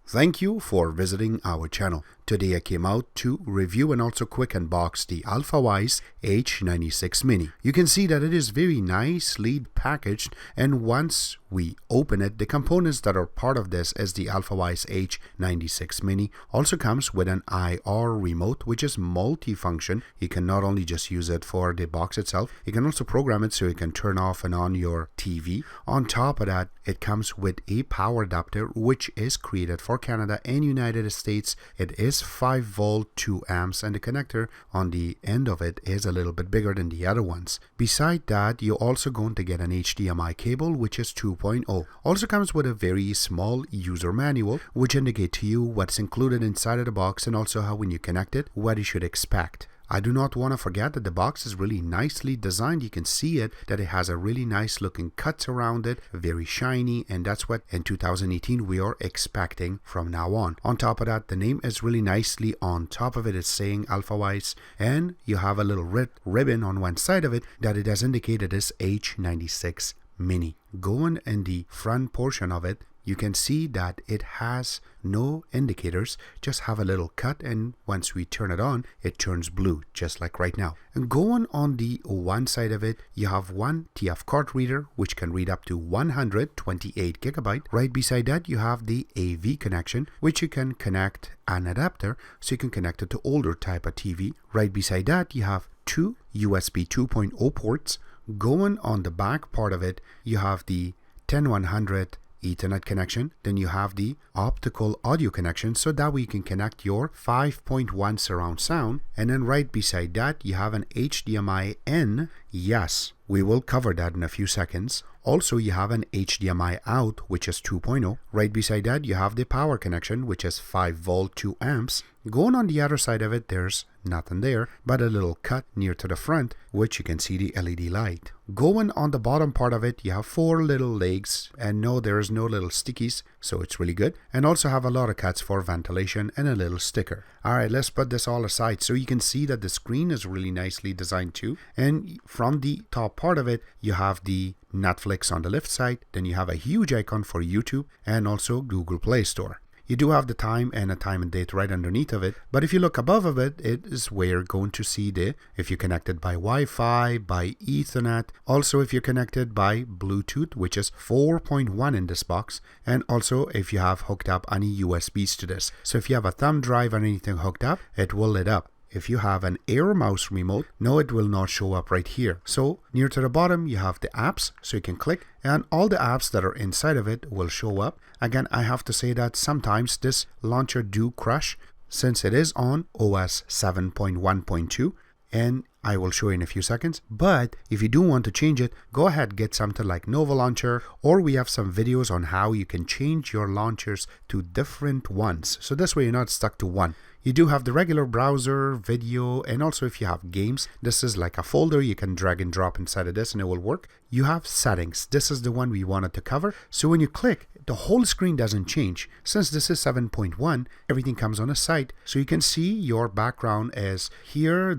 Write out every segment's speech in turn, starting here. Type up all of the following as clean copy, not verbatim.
Thank you for visiting our channel. Today I came out to review and also quick unbox the Alfawise H96 Mini. You can see that it is very nicely packaged, and once we open it, the components that are part of this is the Alfawise H96 Mini. Also comes with an IR remote, which is multi-function. You can not only just use it for the box itself, you can also program it so you can turn off and on your TV. On top of that, it comes with a power adapter, which is created for Canada and United States. It is 5 volt 2 amps, and the connector on the end of it is a little bit bigger than the other ones. Beside that, you're also going to get an HDMI cable, which is 2.0. Also comes with a very small user manual, which indicate to you what's included inside of the box and also how, when you connect it, what you should expect. I do not want to forget that the box is really nicely designed. You can see it, that it has a really nice looking cuts around it, very shiny, and that's what in 2018 we are expecting from now on. On top of that, the name is really nicely on top of it. It's saying Alfawise, and you have a little red ribbon on one side of it that it has indicated is H96 Mini. Going in the front portion of it, you can see that it has no indicators, just have a little cut, and once we turn it on, it turns blue, just like right now. And going on the one side of it, you have one TF card reader, which can read up to 128 gigabyte. Right beside that, you have the AV connection, which you can connect an adapter, so you can connect it to older type of TV. Right beside that, you have two USB 2.0 ports. Going on the back part of it, you have the 10100 Ethernet connection, then you have the optical audio connection, so that way you can connect your 5.1 surround sound, and then right beside that you have an HDMI in. Yes, we will cover that in a few seconds. Also, you have an HDMI out, which is 2.0. Right beside that, you have the power connection, which is 5 volt 2 amps. Going on the other side of it, there's nothing there but a little cut near to the front, which you can see the LED light. Going on the bottom part of it, you have 4 little legs, and no, there is no little stickies, so it's really good. And also have a lot of cuts for ventilation and a little sticker. Alright, let's put this all aside. So you can see that the screen is really nicely designed too, and from the top part of it, you have the Netflix on the left side, then you have a huge icon for YouTube and also Google Play Store. You do have the time and a time and date right underneath of it, but if you look above of it, it is where you're going to see if you're connected by Wi-Fi, by Ethernet, also if you're connected by Bluetooth, which is 4.1 in this box, and also if you have hooked up any USBs to this. So if you have a thumb drive or anything hooked up, it will lit up. If you have an Air mouse remote, no, it will not show up right here. So near to the bottom, you have the apps, so you can click, and all the apps that are inside of it will show up. Again, I have to say that sometimes this launcher do crash since it is on OS 7.1.2, and I will show you in a few seconds. But if you do want to change it, go ahead, get something like Nova Launcher, or we have some videos on how you can change your launchers to different ones. So this way you're not stuck to one. You do have the regular browser, video, and also if you have games, this is like a folder you can drag and drop inside of this and it will work. You have settings. This is the one we wanted to cover. So when you click, the whole screen doesn't change. Since this is 7.1, everything comes on a site. So you can see your background is here,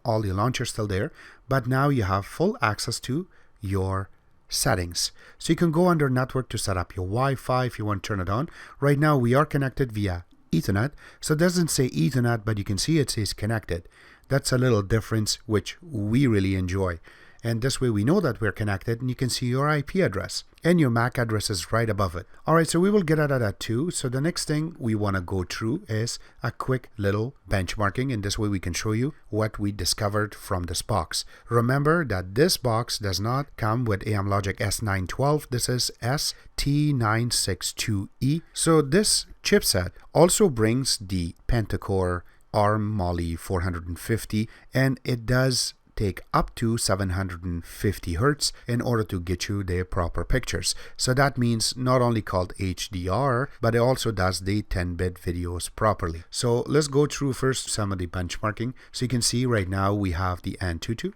all the launchers still there, but now you have full access to your settings. So you can go under network to set up your Wi-Fi if you want to turn it on. Right now we are connected via Ethernet, so it doesn't say Ethernet, but you can see it says connected. That's a little difference which we really enjoy, and this way we know that we're connected, and you can see your IP address and your MAC address is right above it. Alright, so we will get out of that too. So the next thing we want to go through is a quick little benchmarking, and this way we can show you what we discovered from this box. Remember that this box does not come with Amlogic S912. This is H96 So this chipset also brings the pentacore ARM Mali 450, and it does take up to 750 Hertz in order to get you the proper pictures. So that means not only called HDR, but it also does the 10-bit videos properly. So let's go through first some of the benchmarking. So you can see right now we have the Antutu.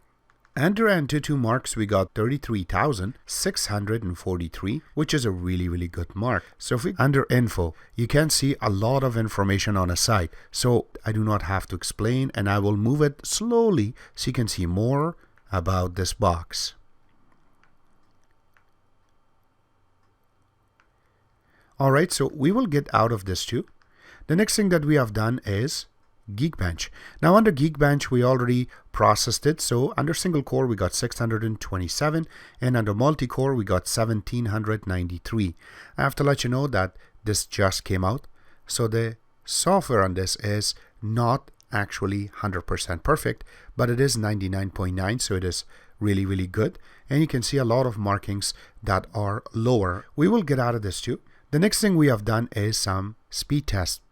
Under Antutu marks, we got 33,643, which is a really good mark. So if we under info, you can see a lot of information on a site. So I do not have to explain, and I will move it slowly so you can see more about this box. Alright, so we will get out of this too. The next thing that we have done is Geekbench. Now under Geekbench we already processed it. So under single core we got 627 and under multi-core we got 1793. I have to let you know that this just came out. So the software on this is not actually 100% perfect, but it is 99.9, so it is really good. And you can see a lot of markings that are lower. We will get out of this too. The next thing we have done is some speed test.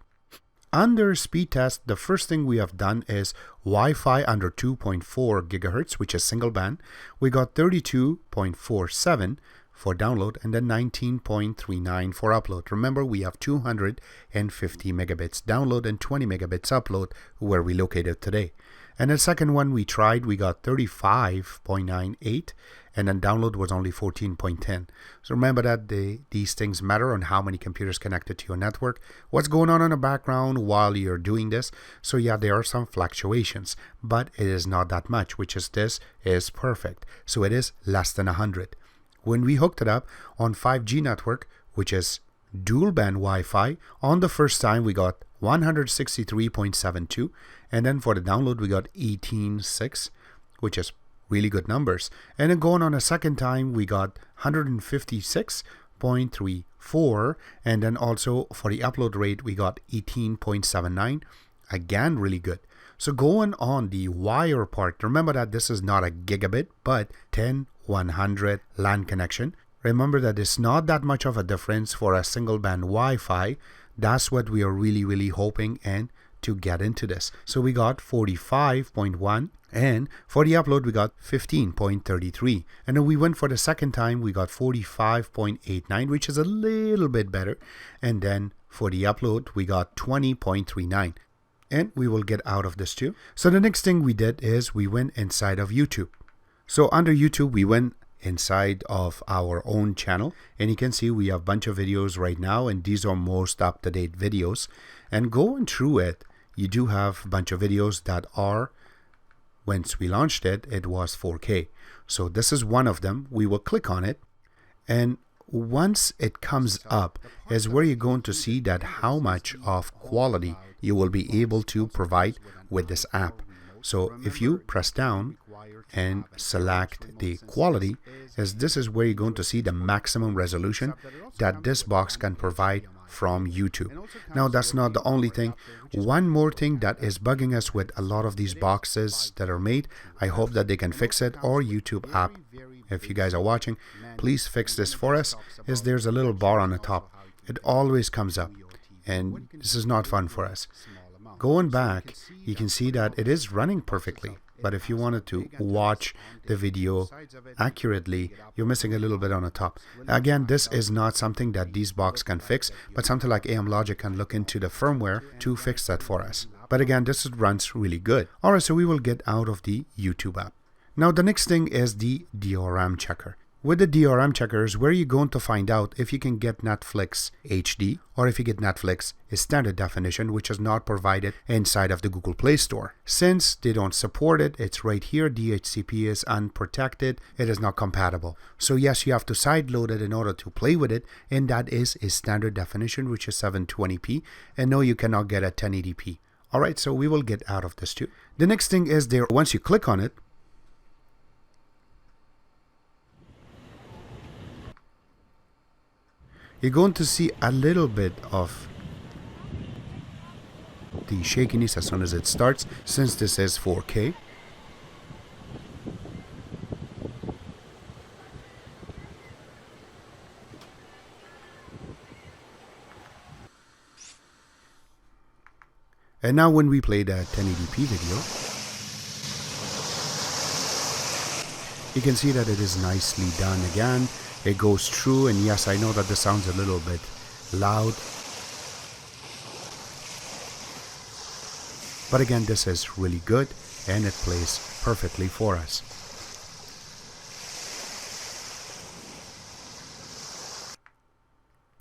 Under speed test, the first thing we have done is Wi-Fi under 2.4 gigahertz, which is single band. We got 32.47 for download and then 19.39 for upload. Remember, we have 250 megabits download and 20 megabits upload where we located today. And the second one we tried, we got 35.98 and then download was only 14.10. So remember that these things matter on how many computers connected to your network, what's going on in the background while you're doing this. So yeah, there are some fluctuations, but it is not that much, which is this is perfect. So it is less than 100. When we hooked it up on 5G network, which is dual band Wi-Fi, on the first time we got 163.72 and then for the download we got 18.6, which is really good numbers. And then going on a second time we got 156.34 and then also for the upload rate we got 18.79, again really good. So going on the wire part, remember that this is not a gigabit but 10/100 LAN connection. Remember that it's not that much of a difference for a single band Wi-Fi. That's what we are really hoping and to get into this. So we got 45.1 and for the upload we got 15.33 and then we went for the second time we got 45.89, which is a little bit better, and then for the upload we got 20.39 and we will get out of this too. So the next thing we did is we went inside of YouTube. So under YouTube we went inside of our own channel and you can see we have a bunch of videos right now and these are most up-to-date videos, and going through it you do have a bunch of videos that are, once we launched it, it was 4K. So this is one of them. We will click on it and once it comes up is where you're going to see that how much of quality you will be able to provide with this app. So if you press down and select the quality, as this is where you're going to see the maximum resolution that this box can provide from YouTube. Now that's not the only thing. One more thing that is bugging us with a lot of these boxes that are made, I hope that they can fix it, or YouTube app, if you guys are watching, please fix this for us, is there's a little bar on the top. It always comes up and this is not fun for us. Going back, you can see that it is running perfectly. But if you wanted to watch the video accurately, you're missing a little bit on the top. Again, this is not something that these box can fix, but something like Amlogic can look into the firmware to fix that for us. But again, this runs really good. Alright, so we will get out of the YouTube app. Now the next thing is the DRM checker. With the DRM checkers, where you're going to find out if you can get Netflix HD or if you get Netflix standard definition, which is not provided inside of the Google Play Store. Since they don't support it, it's right here. DHCP is unprotected. It is not compatible. So yes, you have to sideload it in order to play with it, and that is a standard definition, which is 720p, and no, you cannot get a 1080p. Alright, so we will get out of this too. The next thing is there, once you click on it, you're going to see a little bit of the shakiness as soon as it starts, since this is 4K. And now when we play the 1080p video, you can see that it is nicely done again. It goes through, and yes, I know that this sounds a little bit loud, but again, this is really good and it plays perfectly for us.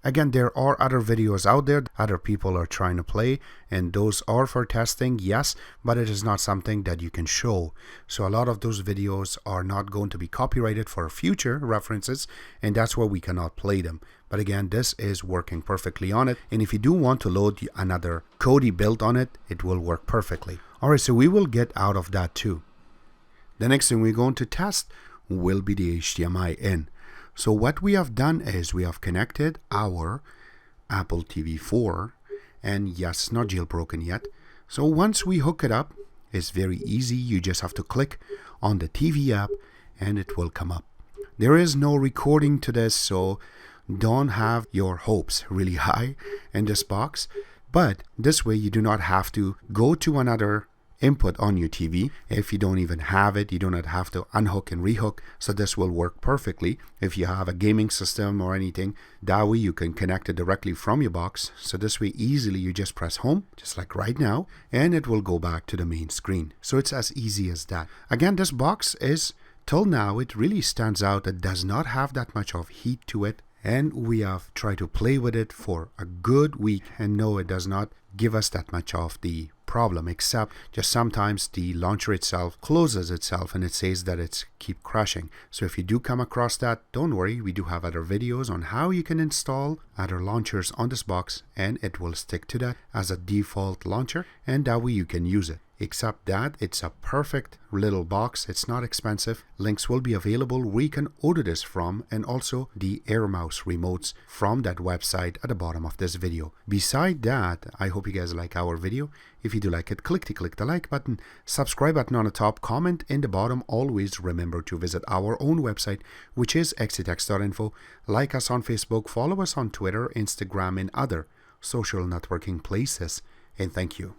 Again, there are other videos out there, other people are trying to play, and those are for testing, yes, but it is not something that you can show. So a lot of those videos are not going to be copyrighted for future references, and that's why we cannot play them. But again, this is working perfectly on it, and if you do want to load another Kodi build on it, it will work perfectly. Alright, so we will get out of that too. The next thing we're going to test will be the HDMI in. So what we have done is we have connected our Apple TV 4, and yes, not jailbroken yet. So once we hook it up, it's very easy. You just have to click on the TV app and it will come up. There is no recording to this, so don't have your hopes really high in this box. But this way you do not have to go to another input on your TV. If you don't even have it, you do not have to unhook and rehook. So this will work perfectly. If you have a gaming system or anything, that way you can connect it directly from your box. So this way easily you just press home, just like right now, and it will go back to the main screen. So it's as easy as that. Again, this box is, till now, it really stands out. It does not have that much of heat to it. And we have tried to play with it for a good week, and no, it does not give us that much of the problem, except just sometimes the launcher itself closes itself and it says that it's keep crashing. So if you do come across that, don't worry, we do have other videos on how you can install other launchers on this box, and it will stick to that as a default launcher, and that way you can use it. Except that it's a perfect little box. It's not expensive. Links will be available where you can order this from, and also the Air Mouse remotes from that website at the bottom of this video. Beside that, I hope you guys like our video. If you do like it, click the like button, subscribe button on the top, comment in the bottom. Always remember to visit our own website, which is xtechs.info. Like us on Facebook, follow us on Twitter, Instagram, and other social networking places. And thank you.